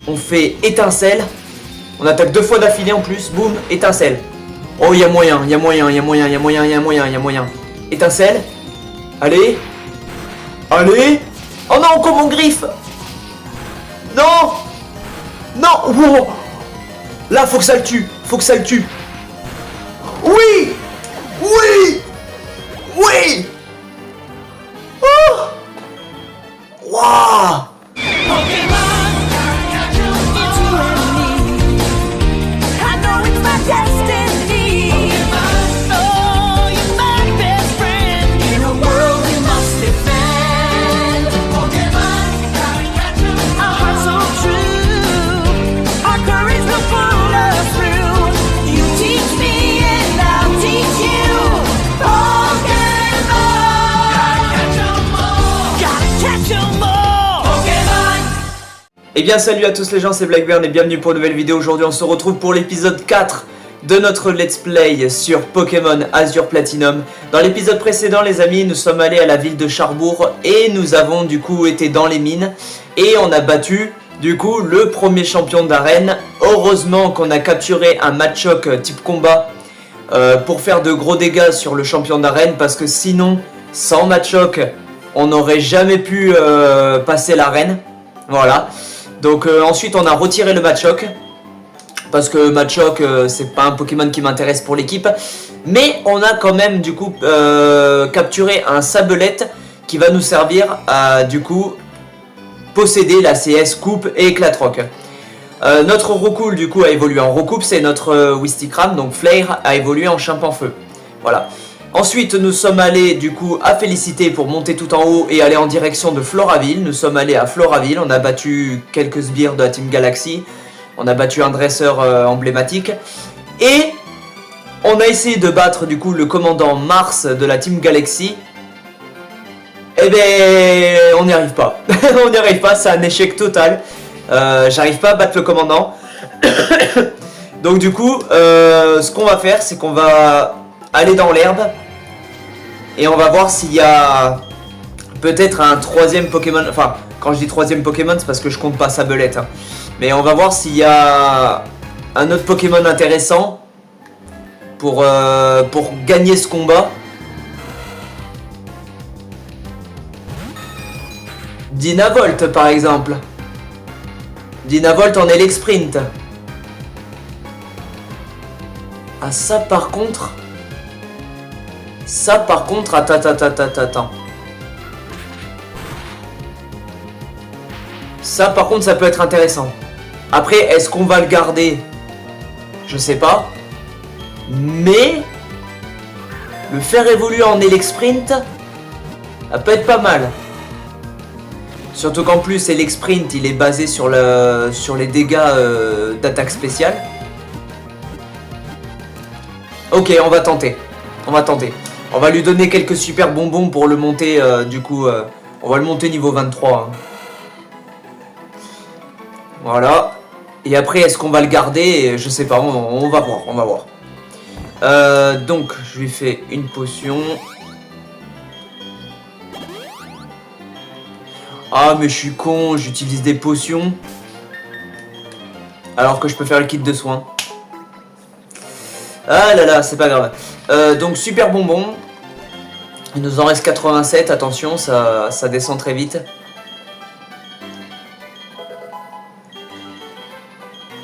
On fait étincelle. On attaque 2 fois d'affilée en plus. Boum, étincelle. Oh, il y a moyen, il y a moyen, il y a moyen, il y a moyen, il y a moyen, il y a moyen. Étincelle. Allez. Allez. Oh non, encore mon griffe. Non. Non. Wow. Là, faut que ça le tue. Faut que ça le tue. Oui. Oui. Oui. Oh. Waouh. Et bien salut à tous les gens, c'est Blackburn et bienvenue pour une nouvelle vidéo. Aujourd'hui on se retrouve pour l'épisode 4 de notre let's play sur Pokémon Azur Platinum. Dans l'épisode précédent les amis, nous sommes allés à la ville de Charbourg et nous avons du coup été dans les mines. Et on a battu du coup le premier champion d'arène. Heureusement qu'on a capturé un Machoke type combat pour faire de gros dégâts sur le champion d'arène. Parce que sinon, sans Machoke, on n'aurait jamais pu passer l'arène. Voilà. Donc ensuite on a retiré le Machoke parce que Machoke c'est pas un Pokémon qui m'intéresse pour l'équipe. Mais on a quand même du coup capturé un Sablette qui va nous servir à du coup posséder la CS Coupe et Éclatroc. Notre Roucoule du coup a évolué en Roucoupe, c'est notre Wistikram, donc Flare a évolué en Chimpanfeu. Voilà. Ensuite, nous sommes allés du coup à Félicité pour monter tout en haut et aller en direction de Floraville. Nous sommes allés à Floraville, on a battu quelques sbires de la Team Galaxy. On a battu un dresseur emblématique. Et on a essayé de battre du coup le commandant Mars de la Team Galaxy. Eh ben, on n'y arrive pas. On n'y arrive pas, c'est un échec total. J'arrive pas à battre le commandant. Donc du coup, ce qu'on va faire, c'est qu'on va aller dans l'herbe. Et on va voir s'il y a peut-être un troisième Pokémon. Enfin, quand je dis troisième Pokémon, c'est parce que je compte pas Sablette. Hein. Mais on va voir s'il y a un autre Pokémon intéressant pour gagner ce combat. Dynavolt par exemple. Dynavolt en Elec Sprint. Ah ça par contre... attends. Ça par contre ça peut être intéressant. Après est-ce qu'on va le garder? Je sais pas. Mais le faire évoluer en Elec Sprint, ça peut être pas mal. Surtout qu'en plus Elec Sprint il est basé sur les dégâts d'attaque spéciale. Ok, on va tenter. On va tenter. On va lui donner quelques super bonbons pour le monter, du coup, on va le monter niveau 23. Hein. Voilà. Et après, est-ce qu'on va le garder? Je sais pas, on va voir, on va voir. Donc, je lui fais une potion. Ah, mais je suis con, j'utilise des potions. Alors que je peux faire le kit de soins. Ah là là, c'est pas grave. Donc super bonbon. Il nous en reste 87, attention, ça descend très vite.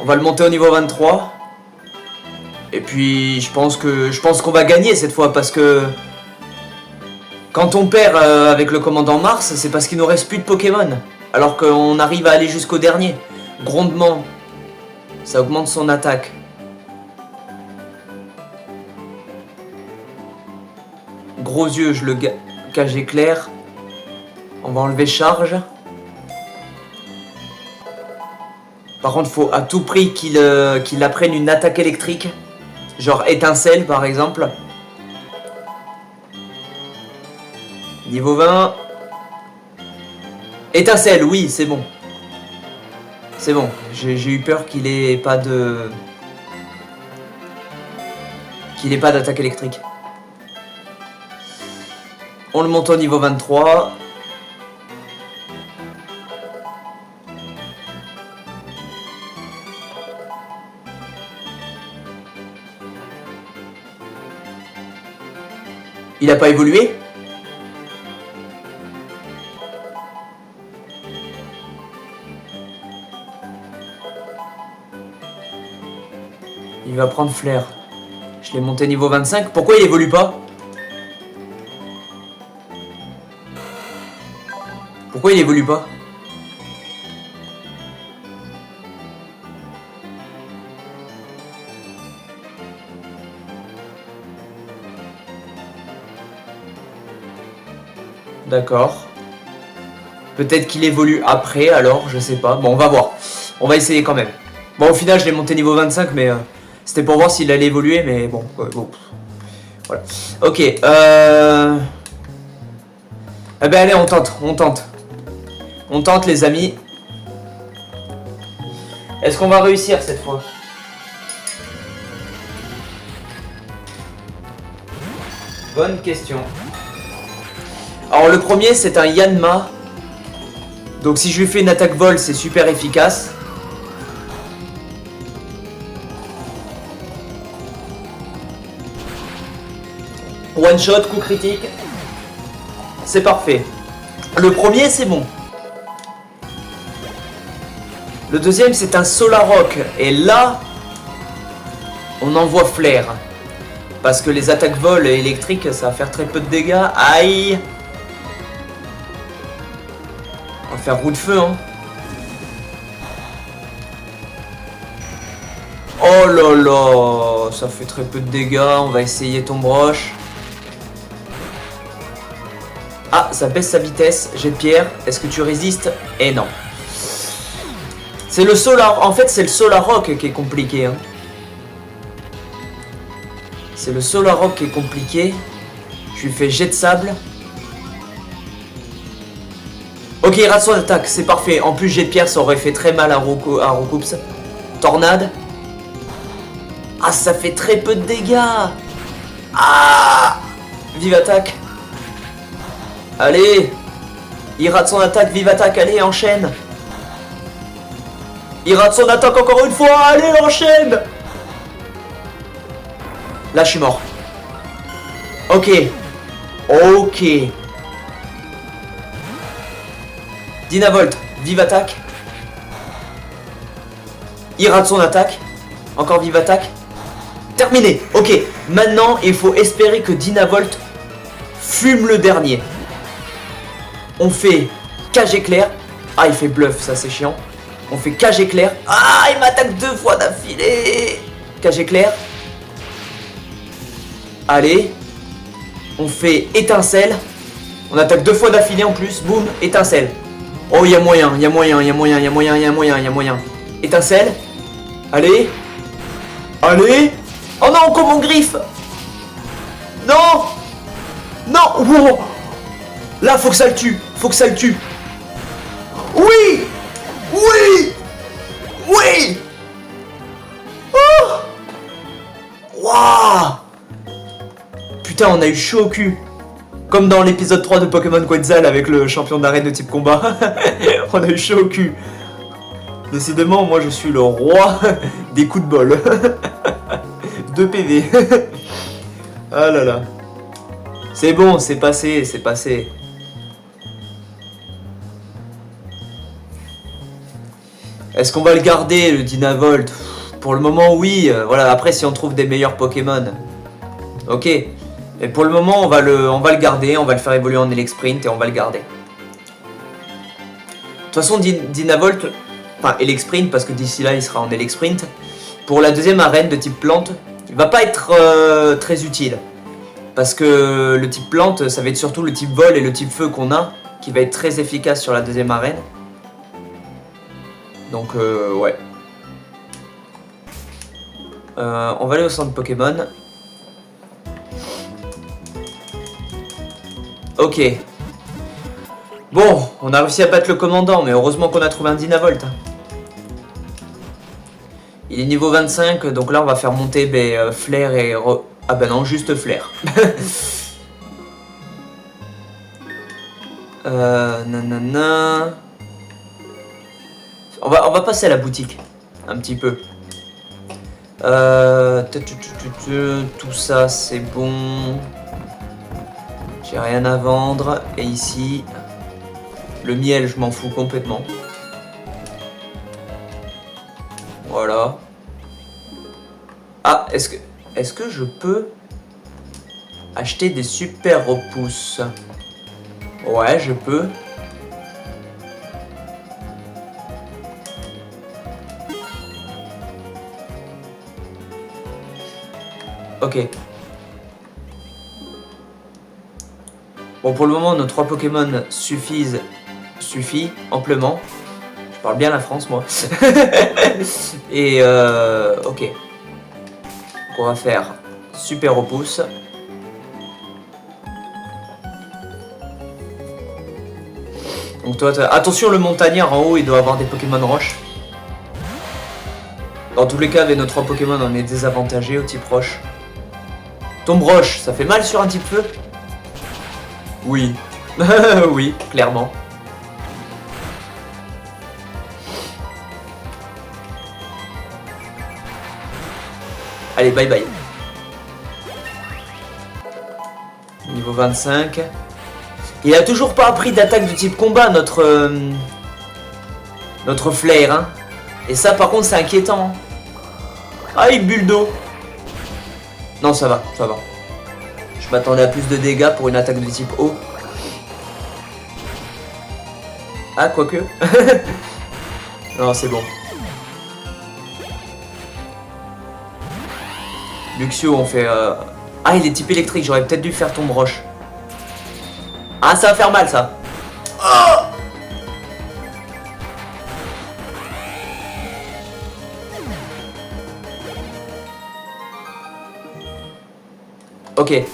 On va le monter au niveau 23. Et puis je pense qu'on va gagner cette fois parce que quand on perd avec le commandant Mars, c'est parce qu'il nous reste plus de Pokémon. Alors qu'on arrive à aller jusqu'au dernier. Grondement. Ça augmente son attaque. Gros yeux, je le cage éclair. On va enlever charge. Par contre, faut à tout prix qu'il apprenne une attaque électrique. Genre étincelle par exemple. Niveau 20. Étincelle, oui, c'est bon. C'est bon. J'ai eu peur qu'il ait pas de... d'attaque électrique. On le monte au niveau 23. Il a pas évolué? Il va prendre flair. Je l'ai monté niveau 25. Pourquoi il évolue pas? Pourquoi il évolue pas? D'accord. Peut-être qu'il évolue après, alors, je sais pas. Bon, on va voir. On va essayer quand même. Bon, au final, je l'ai monté niveau 25, mais c'était pour voir s'il allait évoluer, mais bon. Bon. Voilà. Ok. Eh ben, allez, on tente. On tente, les amis. Est-ce qu'on va réussir cette fois? Bonne question. Alors le premier c'est un Yanma. Donc si je lui fais une attaque vol c'est super efficace. One shot, coup critique. C'est parfait. Le premier c'est bon. Le deuxième c'est un Solarok. Et là on envoie flair. Parce que les attaques vol électriques ça va faire très peu de dégâts. Aïe. On va faire roue de feu, hein. Oh là là, ça fait très peu de dégâts. On va essayer ton broche. Ah, ça baisse sa vitesse. Jet de pierre. Est-ce que tu résistes? Eh non. C'est le Solar... En fait, c'est le Solarok qui est compliqué, hein. C'est le Solarok qui est compliqué. Je lui fais jet de sable. Ok, il rate son attaque, c'est parfait. En plus, jet de pierre, ça aurait fait très mal à Roucoups. Tornade. Ah, ça fait très peu de dégâts. Ah, vive attaque. Allez. Il rate son attaque, vive attaque, allez, enchaîne. Il rate son attaque encore une fois, allez, enchaîne. Là, je suis mort. Ok. Ok. Dynavolt, vive attaque. Il rate son attaque. Encore vive attaque. Terminé. Ok, maintenant il faut espérer que Dynavolt fume le dernier. On fait cage éclair. Ah, il fait bluff, ça c'est chiant. On fait cage éclair. Ah, il m'attaque 2 fois d'affilée. Cage éclair. Allez. On fait étincelle. On attaque 2 fois d'affilée en plus. Boum, étincelle. Oh, il y a moyen, il y a moyen, il y a moyen, il y a moyen, il y a moyen, il y a moyen. Étincelle. Allez. Allez. Oh non, comme on griffe. Non. Non. Wow. Là, faut que ça le tue. Faut que ça le tue. Oui. Oui. Oui. Oh. Waouh. Putain, on a eu chaud au cul. Comme dans l'épisode 3 de Pokémon Quetzal avec le champion d'arène de type combat. On a eu chaud au cul. Décidément, moi je suis le roi des coups de bol. 2 PV. Ah là là. C'est bon, c'est passé, c'est passé. Est-ce qu'on va le garder, le Dynavolt? Pour le moment, oui. Voilà, après, si on trouve des meilleurs Pokémon. Ok. Et pour le moment, on va le garder, on va le faire évoluer en Elexprint et on va le garder. De toute façon, Dynavolt, enfin Elexprint, parce que d'ici là, il sera en Elexprint. Pour la deuxième arène de type plante, il va pas être très utile. Parce que le type plante, ça va être surtout le type vol et le type feu qu'on a, qui va être très efficace sur la deuxième arène. Donc, ouais. On va aller au centre Pokémon. Ok. Bon, on a réussi à battre le commandant, mais heureusement qu'on a trouvé un Dynavolt. Il est niveau 25, donc là on va faire monter Flair et... Ah bah non, juste Flair. Nanana... On va passer à la boutique, un petit peu. Tout ça c'est bon... J'ai rien à vendre. Et ici, le miel, je m'en fous complètement. Voilà. Ah, est-ce que je peux acheter des super repousses? Ouais, je peux. Ok. Bon, pour le moment, nos 3 Pokémon suffit amplement. Je parle bien la France, moi. Et ok. On va faire super repousse. Donc toi, attention, le montagnard en haut, il doit avoir des Pokémon roche. Dans tous les cas, avec nos 3 Pokémon, on est désavantagé au type roche. Tombe roche, ça fait mal sur un type feu? Oui. Oui, clairement. Allez, bye bye. Niveau 25. Il a toujours pas appris d'attaque de type combat, notre flair, hein. Et ça, par contre, c'est inquiétant. Ah, il bulle d'eau. Non, ça va, ça va. Je m'attendais à plus de dégâts pour une attaque de type eau. Ah, quoique. Non, c'est bon. Luxio, on fait... Ah, il est type électrique, j'aurais peut-être dû faire tombe roche. Ah, ça va faire mal, ça. Oh, ok.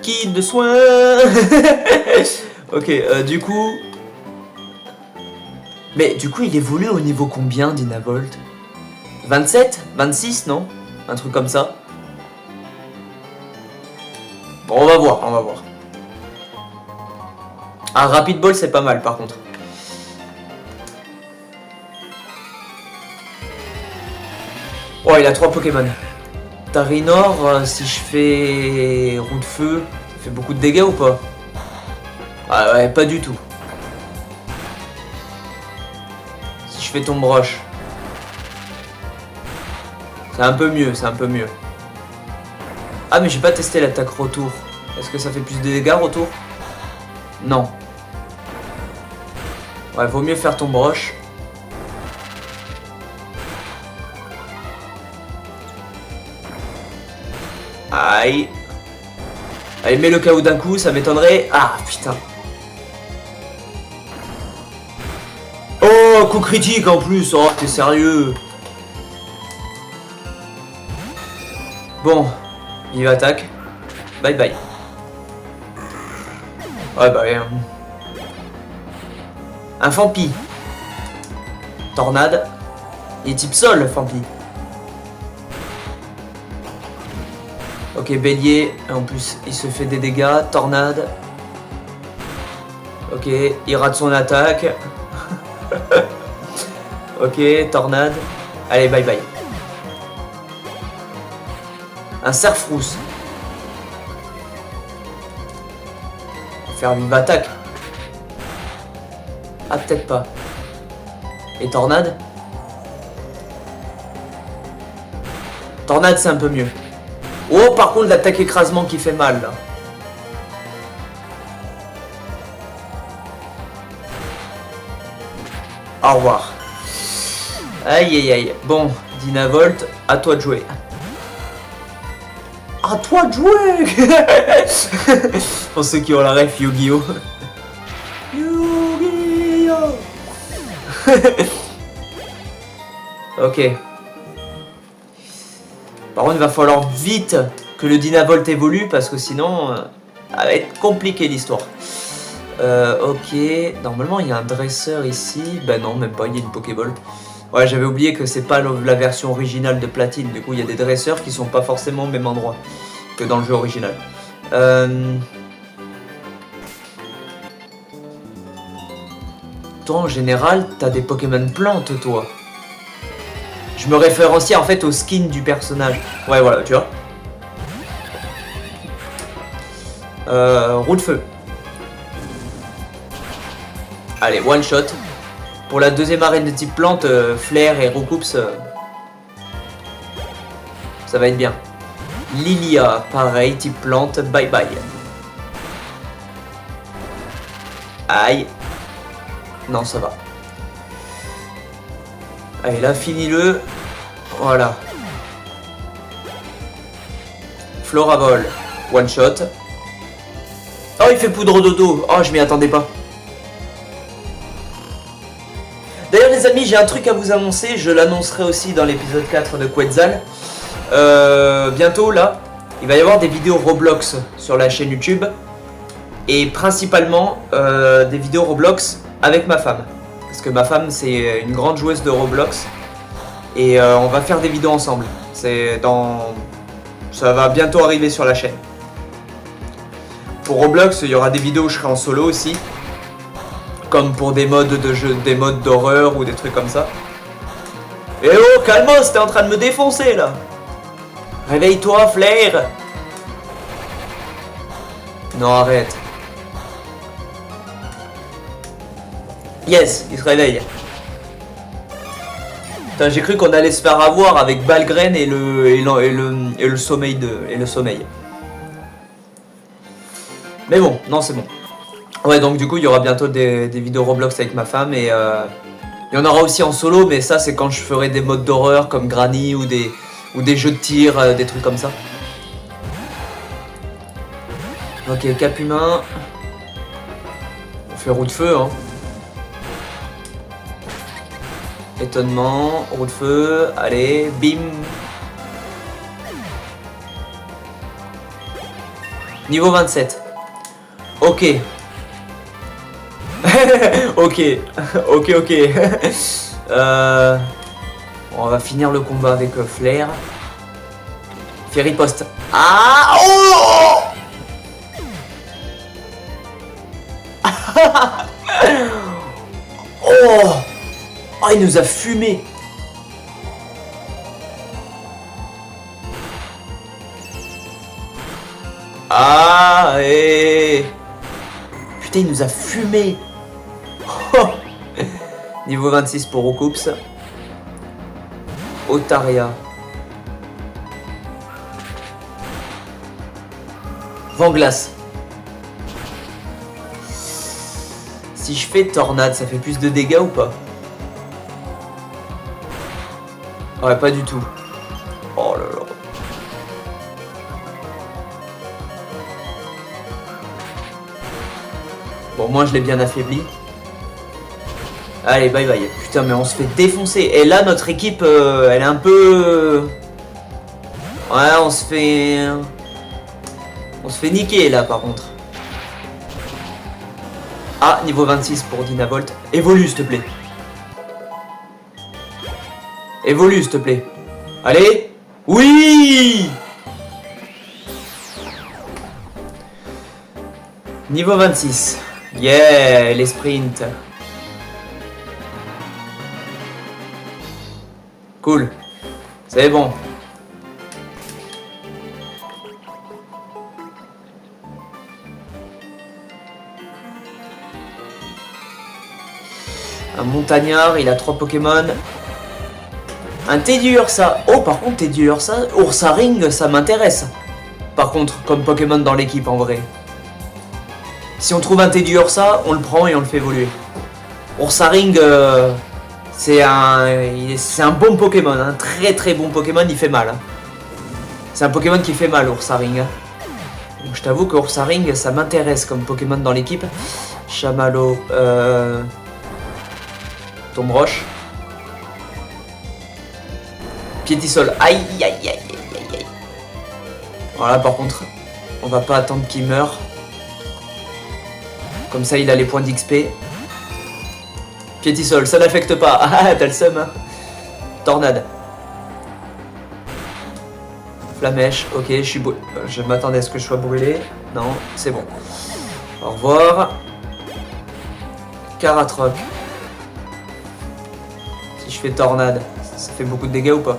Kit de soin. Ok, du coup... Mais du coup, il évolue au niveau combien, Dynavolt? 27? 26, non? Un truc comme ça. Bon, on va voir, on va voir. Un Rapid Ball, c'est pas mal, par contre. Oh, il a 3 Pokémon. Tarinor, si je fais roue de feu, ça fait beaucoup de dégâts ou pas? Ah ouais, pas du tout. Si je fais tombe roche, c'est un peu mieux, c'est un peu mieux. Ah, mais j'ai pas testé l'attaque retour. Est-ce que ça fait plus de dégâts retour? Non. Ouais, vaut mieux faire tombe roche. Aïe. Allez, mets le KO d'un coup, ça m'étonnerait. Ah, putain. Oh, coup critique en plus. Oh, t'es sérieux? Bon, il attaque. Bye bye. Ouais, bah rien. Un Fampi. Tornade. Il est type sol, Fampi. Ok, bélier. En plus, il se fait des dégâts. Tornade. Ok, il rate son attaque. Ok, tornade. Allez, bye bye. Un Cerfrousse. Faire vive attaque. Ah, peut-être pas. Et tornade. Tornade, c'est un peu mieux. Oh, par contre, l'attaque écrasement qui fait mal, là. Au revoir. Aïe, aïe, aïe. Bon, Dynavolt, à toi de jouer. À toi de jouer. Pour ceux qui ont la ref, Yu-Gi-Oh! Yu-Gi-Oh! Ok. Par contre, il va falloir vite que le Dynavolt évolue parce que sinon, ça va être compliqué l'histoire. Ok. Normalement, il y a un dresseur ici. Ben non, même pas, il y a une Pokéball. Ouais, j'avais oublié que c'est pas la version originale de Platine. Du coup, il y a des dresseurs qui sont pas forcément au même endroit que dans le jeu original. Toi, en général, t'as des Pokémon plantes, toi. Je me référencie en fait au skin du personnage. Ouais, voilà, tu vois. Roue de feu. Allez, one shot. Pour la deuxième arène de type plante, Flair et Roucoups, ça va être bien. Lilia, pareil, type plante, bye bye. Aïe. Non, ça va. Allez, là, finis-le. Voilà. Floravol, one shot. Oh, il fait poudre dodo. Oh, je m'y attendais pas. D'ailleurs, les amis, j'ai un truc à vous annoncer. Je l'annoncerai aussi dans l'épisode 4 de Quetzal. Bientôt, là, il va y avoir des vidéos Roblox sur la chaîne YouTube. Et principalement, des vidéos Roblox avec ma femme. Parce que ma femme, c'est une grande joueuse de Roblox. Et on va faire des vidéos ensemble. Ça va bientôt arriver sur la chaîne. Pour Roblox, il y aura des vidéos où je serai en solo aussi. Comme pour des modes de jeu, des modes d'horreur ou des trucs comme ça. Eh oh, calmos, t'es en train de me défoncer là. Réveille-toi, Flair. Non, arrête. Yes, il se réveille. Putain, j'ai cru qu'on allait se faire avoir avec Balgraine et le sommeil Mais bon, non, c'est bon. Ouais, donc du coup, il y aura bientôt des vidéos Roblox avec ma femme et il y en aura aussi en solo, mais ça, c'est quand je ferai des modes d'horreur comme Granny ou des jeux de tir, des trucs comme ça. Ok, cap humain. On fait roue de feu, hein. Étonnement, roue de feu, allez, bim. Niveau 27. Ok. Ok. Ok. On va finir le combat avec Flair. Fait riposte. Ah oh oh. Oh, il nous a fumé. Ah, et... Putain, il nous a fumé. Oh. Niveau 26 pour Roucoups. Otaria. Vent-glace. Si je fais tornade, ça fait plus de dégâts ou pas? Ouais, pas du tout. Oh là là. Bon, moi je l'ai bien affaibli. Allez, bye bye. Putain, mais on se fait défoncer. Et là, notre équipe, elle est un peu... Ouais, on se fait niquer là, par contre. Ah, niveau 26 pour Dynavolt. Évolue, s'il te plaît. Évolue, s'il te plaît. Allez. Oui. Niveau 26. Yeah, les sprints. Cool. C'est bon. Un montagnard, il a 3 Pokémon. Un Teddy Ursa. Oh, par contre, Teddy Ursaring, ça m'intéresse. Par contre, comme Pokémon dans l'équipe, en vrai. Si on trouve un Teddy Ursa, on le prend et on le fait évoluer. Ursaring, c'est un bon Pokémon. Un très très bon Pokémon, il fait mal. Hein. C'est un Pokémon qui fait mal, Ursaring. Donc, je t'avoue que Ursaring, ça m'intéresse comme Pokémon dans l'équipe. Chamallow, Tombroche. Piétisol. Aïe, aïe, aïe, aïe, aïe. Voilà, par contre, on va pas attendre qu'il meure. Comme ça, il a les points d'XP. Piétisol, ça n'affecte pas. Ah, t'as le seum. Hein. Tornade. Flamèche. Ok, je m'attendais à ce que je sois brûlé. Non, c'est bon. Au revoir. Karatroc. Si je fais tornade, ça fait beaucoup de dégâts ou pas?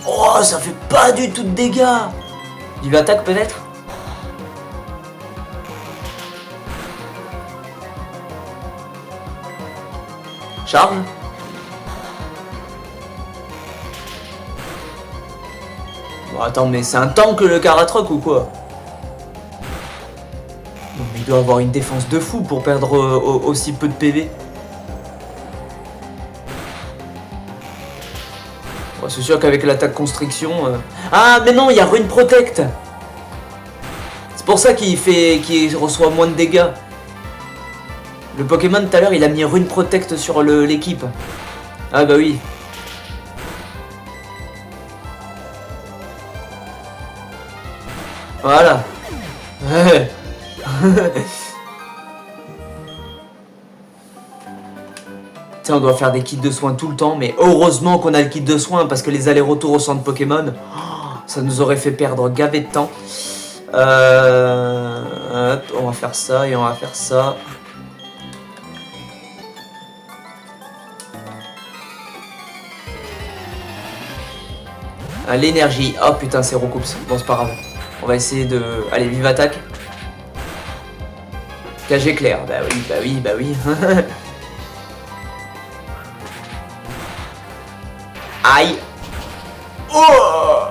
Oh, ça fait pas du tout de dégâts. Vive attaque peut-être? Charge. Bon, attends, mais c'est un tank le Karatroc ou quoi? Non, mais il doit avoir une défense de fou pour perdre aussi peu de PV. Bon, c'est sûr qu'avec l'attaque constriction... Ah, mais non, il y a Rune Protect. C'est pour ça qu'il reçoit moins de dégâts. Le Pokémon tout à l'heure, il a mis Rune Protect sur l'équipe. Ah bah oui. Voilà. Tiens, on doit faire des kits de soins tout le temps, mais heureusement qu'on a le kit de soins parce que les allers-retours au centre Pokémon, ça nous aurait fait perdre gavé de temps. Hop, on va faire ça et on va faire ça. L'énergie. Oh putain, c'est Roucoups. Bon, c'est pas grave. On va essayer de... Allez, vive attaque. Cage éclair. Bah oui, bah oui, bah oui. Aïe. Oh.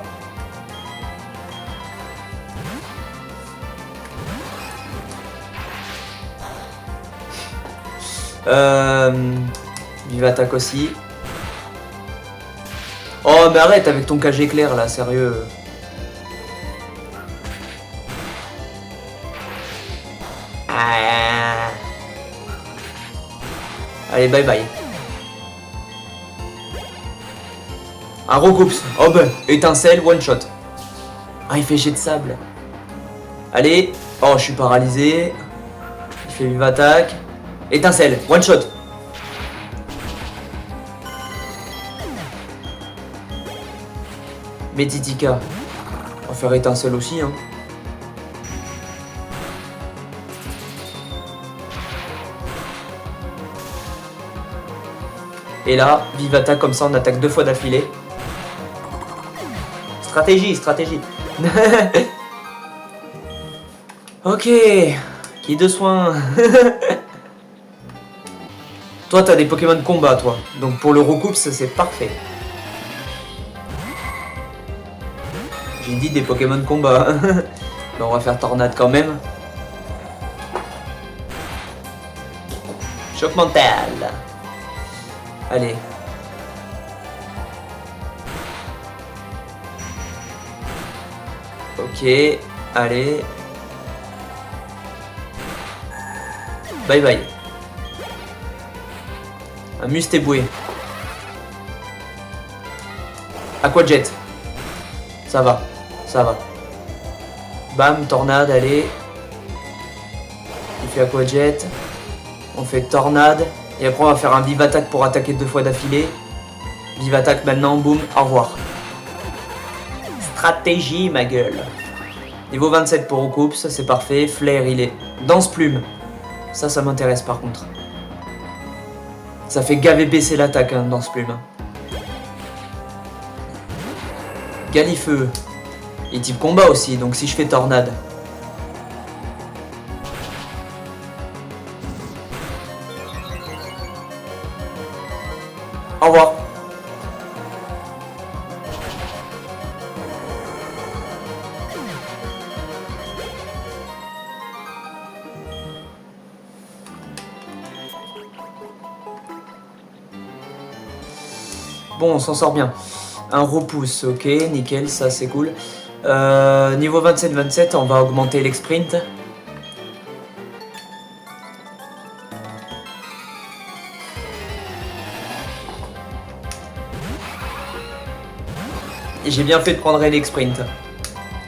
Vive attaque aussi. Oh mais arrête avec ton cage éclair là, sérieux. Ah. Allez, bye bye. Un Roucoups. Oh bah, étincelle, one shot. Ah, il fait jet de sable. Allez. Oh, je suis paralysé. Il fait vive attaque. Étincelle, one shot. Méditica. On va faire étincelle aussi, hein. Et là, vive attaque comme ça, on attaque 2 fois d'affilée. Stratégie, stratégie. Ok. Qui de soins. Toi, t'as des Pokémon de combat, toi. Donc pour le Roucoups, c'est parfait. J'ai dit des Pokémon de combat. Mais on va faire tornade quand même. Choc mental. Allez. Ok. Allez. Bye bye. Amuse-tes bouées. Aquajet. Ça va. Ça va. Bam, tornade, allez. Il fait Aquajet. On fait tornade. Et après on va faire un vive attaque pour attaquer 2 fois d'affilée. Vive attaque maintenant, boum, au revoir. Stratégie ma gueule. Niveau 27 pour Roucoups, ça c'est parfait. Flair il est danse plume. Ça m'intéresse par contre. Ça fait gaver baisser l'attaque hein, danse plume. Galifeu. Et type combat aussi, donc si je fais tornade. Au revoir. Bon, on s'en sort bien. Un repousse, ok, nickel, ça c'est cool. Niveau 27-27, on va augmenter l'exprint. J'ai bien fait de prendre l'exprint.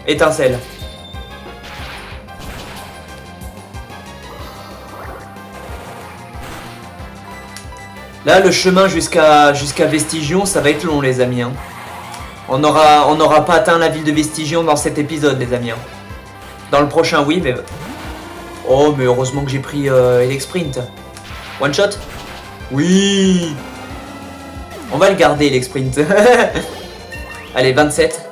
Étincelle. Là, le chemin jusqu'à Vestigion, ça va être long, les amis. Hein. On n'aura pas atteint la ville de Vestigion dans cet épisode, les amis. Hein. Dans le prochain, oui, mais... Oh, mais heureusement que j'ai pris l'exprint. One shot? Oui. On va le garder, l'exprint. Allez, 27.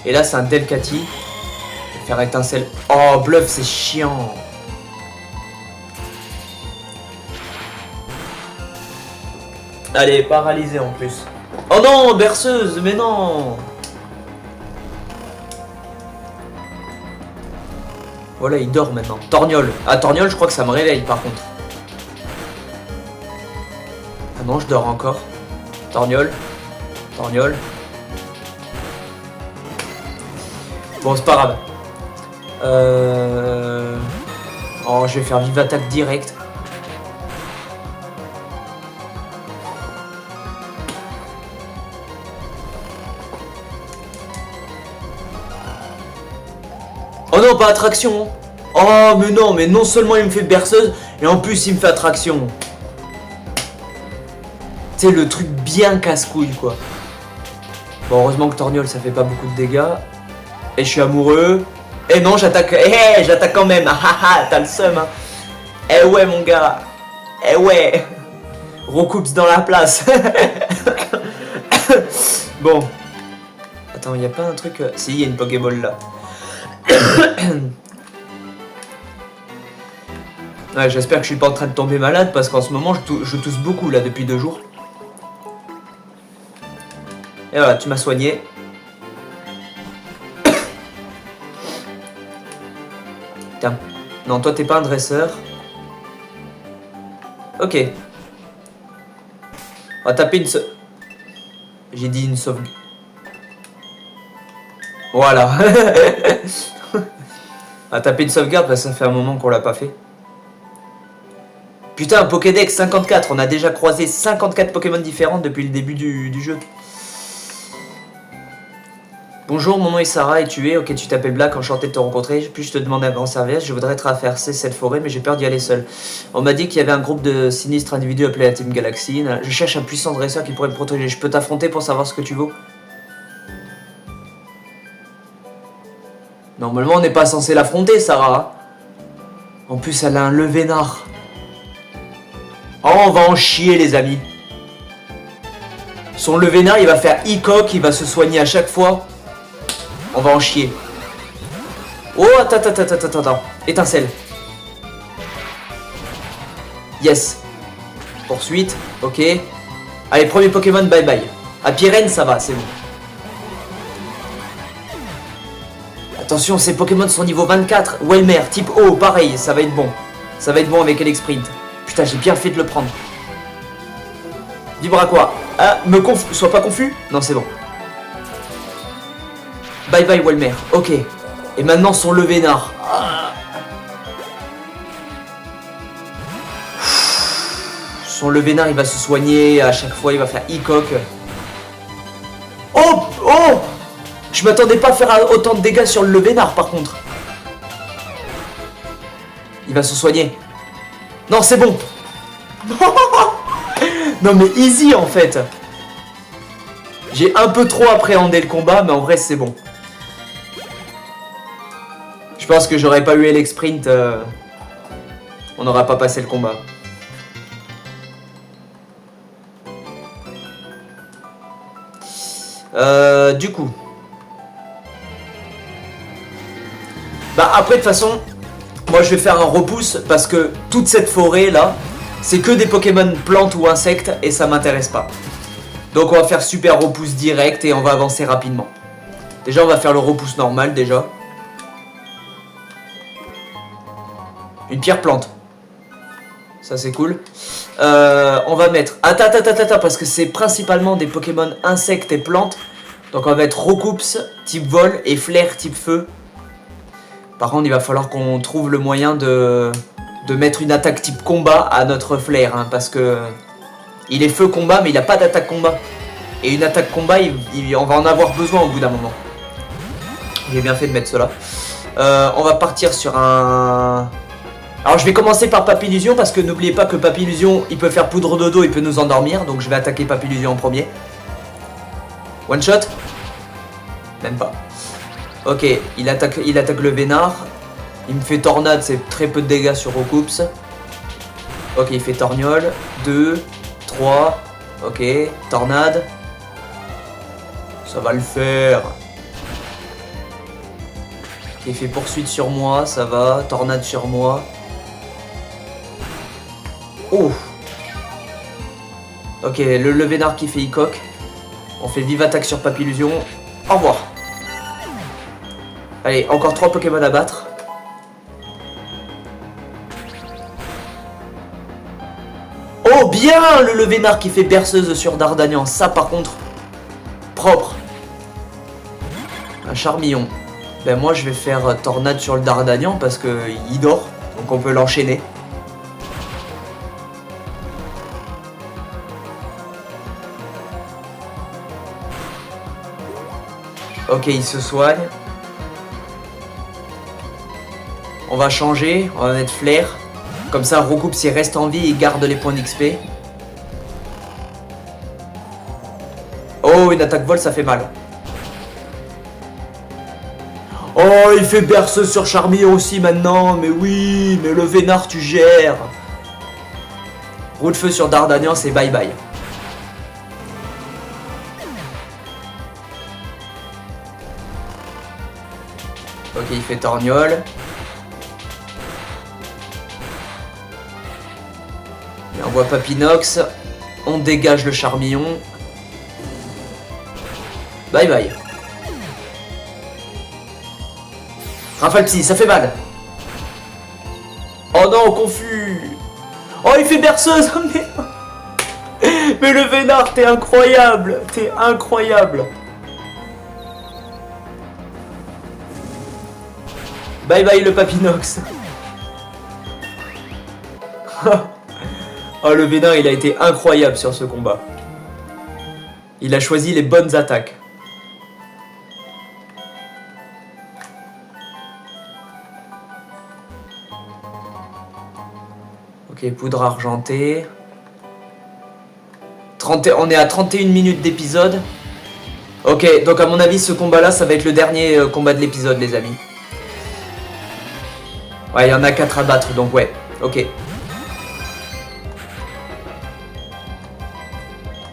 Et là, c'est un Delcati. Faire étincelle. Oh, bluff, c'est chiant. Allez, paralysé en plus. Oh non, berceuse, mais non. Voilà, il dort maintenant. Torgnole. Ah, Torgnole, je crois que ça me réveille par contre. Ah non, je dors encore. Torgnole. Torgnole. Bon, c'est pas grave. Oh, je vais faire vive attaque direct. Oh non, pas attraction. Oh, mais non seulement il me fait berceuse, et en plus il me fait attraction. C'est le truc bien casse-couille, quoi. Bon, heureusement que Torgnole, ça fait pas beaucoup de dégâts. Et je suis amoureux. Et non, j'attaque. Eh, j'attaque quand même. Ah ah ah, t'as le seum, hein. Eh ouais, mon gars. Eh ouais. Recoups dans la place. Bon. Attends, il y a pas un truc... Si, il y a une Pokéball là. Ouais, j'espère que je suis pas en train de tomber malade parce qu'en ce moment je tousse beaucoup là depuis 2 jours. Et voilà, tu m'as soigné. Tiens. Non, toi t'es pas un dresseur. Ok. On va taper une J'ai dit une sauvegarde. Voilà. On va taper une sauvegarde parce que ça fait un moment qu'on l'a pas fait. Putain, Pokédex 54. On a déjà croisé 54 Pokémon différents depuis le début du jeu. Bonjour, mon nom est Sarah et tu es... Ok, tu t'appelles Black, enchanté de te rencontrer. Puis-je te demander un grand service? Je voudrais traverser cette forêt, mais j'ai peur d'y aller seul. On m'a dit qu'il y avait un groupe de sinistres individus appelé la Team Galaxy. Je cherche un puissant dresseur qui pourrait me protéger. Je peux t'affronter pour savoir ce que tu vaux? Normalement, on n'est pas censé l'affronter, Sarah. En plus, elle a un levénard. Oh, on va en chier, les amis. Son levénard, il va faire e-coq, il va se soigner à chaque fois. On va en chier. Oh, attends. Étincelle. Yes. Poursuite, ok. Allez, premier Pokémon, bye bye. À Pyrène, ça va, c'est bon. Attention, ces Pokémon sont niveau 24. Welmer, type O, pareil, ça va être bon. Ça va être bon avec Elexprint. Putain, j'ai bien fait de le prendre. Vibra quoi? Ah, sois pas confus? Non, c'est bon. Bye bye, Welmer. Ok. Et maintenant, son levénard. Son levénard, il va se soigner. À chaque fois, il va faire e-coq. Oh! Oh! Je m'attendais pas à faire autant de dégâts sur le levénard, par contre. Il va se soigner. Non, c'est bon. Non, mais easy, en fait. J'ai un peu trop appréhendé le combat, mais en vrai, c'est bon. Je pense que j'aurais pas eu Elexprint, on n'aurait pas passé le combat. Du coup. Bah après, de toute façon, moi je vais faire un repousse parce que toute cette forêt là, c'est que des Pokémon plantes ou insectes et ça m'intéresse pas. Donc on va faire super repousse direct et on va avancer rapidement. Déjà, on va faire le repousse normal déjà. Une pierre plante. Ça c'est cool. On va mettre... Attends, parce que c'est principalement des Pokémon insectes et plantes. Donc on va mettre Recoups type vol et Flair type feu. Par contre, il va falloir qu'on trouve le moyen de mettre une attaque type combat à notre Flair. Hein, parce que... il est feu combat, mais il n'a pas d'attaque combat. Et une attaque combat, on va en avoir besoin au bout d'un moment. J'ai bien fait de mettre cela. On va partir sur un... Alors je vais commencer par Papillusion parce que n'oubliez pas que Papillusion, il peut faire poudre dodo, il peut nous endormir. Donc je vais attaquer Papillusion en premier. One shot? Même pas. Ok, il attaque le Vénard. Il me fait Tornade, c'est très peu de dégâts sur Recoups. Ok, il fait Torgnole. 2, 3. Ok, Tornade. Ça va le faire. Ok, il fait poursuite sur moi, ça va. Tornade sur moi. Oh! Ok, le Vénard qui fait Icoc. On fait vive attaque sur Papillusion. Au revoir. Allez, encore 3 Pokémon à battre. Oh bien, le Vénard qui fait berceuse sur Dardanian. Ça par contre, propre. Un Charmillon. Ben moi je vais faire Tornade sur le Dardanian parce que il dort. Donc on peut l'enchaîner. Ok, il se soigne. On va changer, on va mettre Flair. Comme ça, recoupe s'il reste en vie et garde les points d'XP. Oh, une attaque vol, ça fait mal. Oh, il fait berceuse sur Charmillon aussi maintenant. Mais oui, mais le Vénard, tu gères. Roue de feu sur Dardanian, c'est bye bye. Ok, il fait Torgnole. Il envoie Papinox. On dégage le Charmillon. Bye bye. Rafale Psy, ça fait mal. Oh non, confus. Oh, il fait berceuse. Mais le Vénard, t'es incroyable. T'es incroyable. Bye bye le Papinox. Oh, le Vénard, il a été incroyable sur ce combat. Il a choisi les bonnes attaques. Ok, poudre argentée. On est à 31 minutes d'épisode. Ok, donc à mon avis, ce combat-là, ça va être le dernier combat de l'épisode, les amis. Ouais, il y en a 4 à battre, donc ouais. Ok.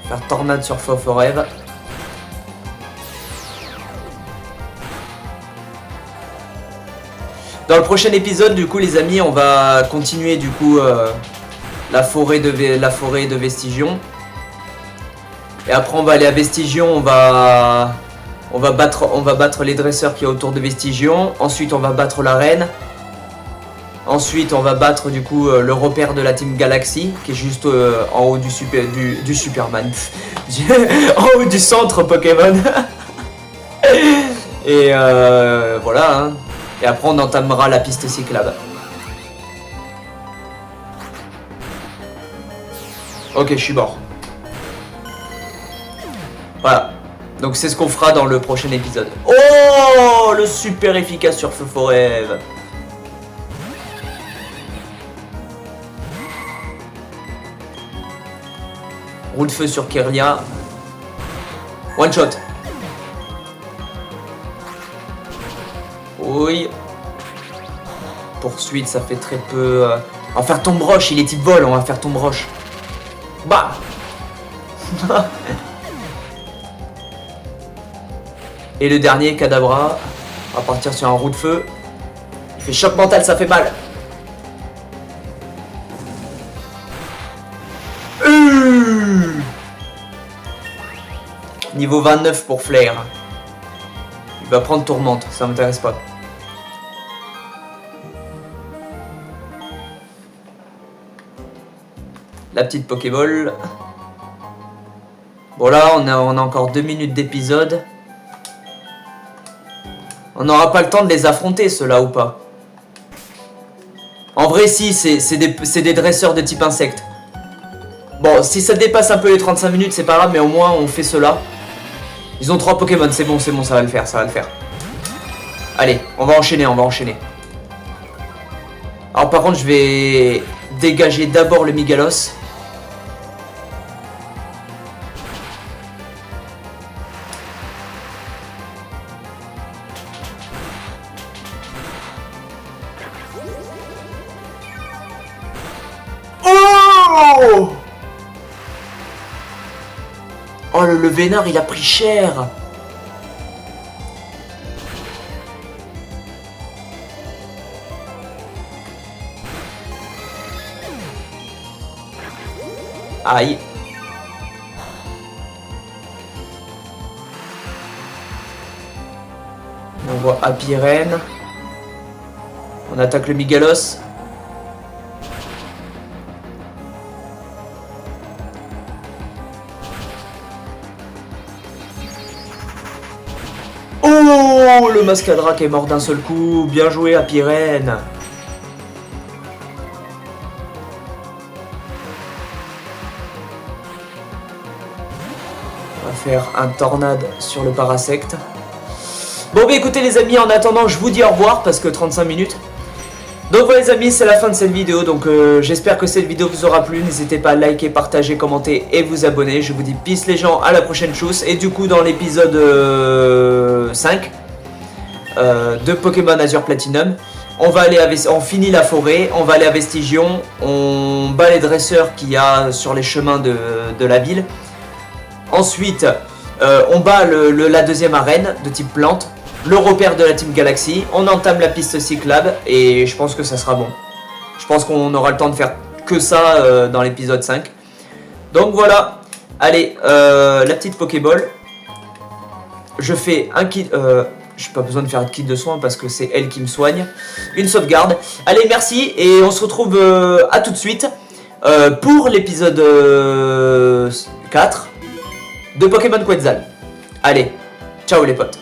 Faire tornade sur Foforève. Dans le prochain épisode, du coup, les amis, on va continuer, du coup, la forêt de Vestigion. Et après, on va aller à Vestigion, on va battre les dresseurs qui est autour de Vestigion. Ensuite, on va battre la reine. Ensuite, on va battre du coup le repère de la Team Galaxy, qui est juste en haut du Superman. En haut du centre Pokémon. Et voilà. Hein. Et après, on entamera la piste cyclable. Ok, je suis mort. Voilà. Donc c'est ce qu'on fera dans le prochain épisode. Oh, le super efficace sur Feu Forêve. Roue de feu sur Keria. One shot. Oui. Poursuite, ça fait très peu. On va faire tombe roche, il est type vol, on va faire tombe roche. Bah. Et le dernier, Kadabra. On va partir sur un roue de feu. Il fait choc mental, ça fait mal. Niveau 29 pour Flair. Il va prendre tourmente, ça m'intéresse pas. La petite Pokéball. Bon là, on a encore 2 minutes d'épisode. On n'aura pas le temps de les affronter, ceux-là, ou pas? En vrai, si, c'est des dresseurs de type insecte. Bon, si ça dépasse un peu les 35 minutes, c'est pas grave, mais au moins, on fait cela. Ils ont 3 Pokémon, c'est bon, ça va le faire, ça va le faire. Allez, on va enchaîner. Alors par contre, je vais dégager d'abord le Migalos. Oh! Oh, le Vénard, il a pris cher. Aïe. On voit Happy Ren. On attaque le Migalos. Oh, le Mascadra qui est mort d'un seul coup. Bien joué, Happy Ren. On va faire un tornade sur le Parasect. Bon bah écoutez les amis, en attendant je vous dis au revoir parce que 35 minutes. Donc voilà les amis, c'est la fin de cette vidéo, donc j'espère que cette vidéo vous aura plu. N'hésitez pas à liker, partager, commenter et vous abonner. Je vous dis peace les gens, à la prochaine chose. Et du coup dans l'épisode 5 de Pokémon Azur Platinum, on va aller on finit la forêt, on va aller à Vestigion, on bat les dresseurs qu'il y a sur les chemins de la ville. Ensuite on bat la deuxième arène de type plante, le repère de la Team Galaxy, on entame la piste cyclable et je pense que ça sera bon. Je pense qu'on aura le temps de faire que ça dans l'épisode 5. Donc voilà, allez, la petite Pokéball. Je fais un kit, j'ai pas besoin de faire un kit de soins parce que c'est elle qui me soigne. Une sauvegarde. Allez, merci et on se retrouve à tout de suite pour l'épisode 4 de Pokémon Quetzal. Allez, ciao les potes.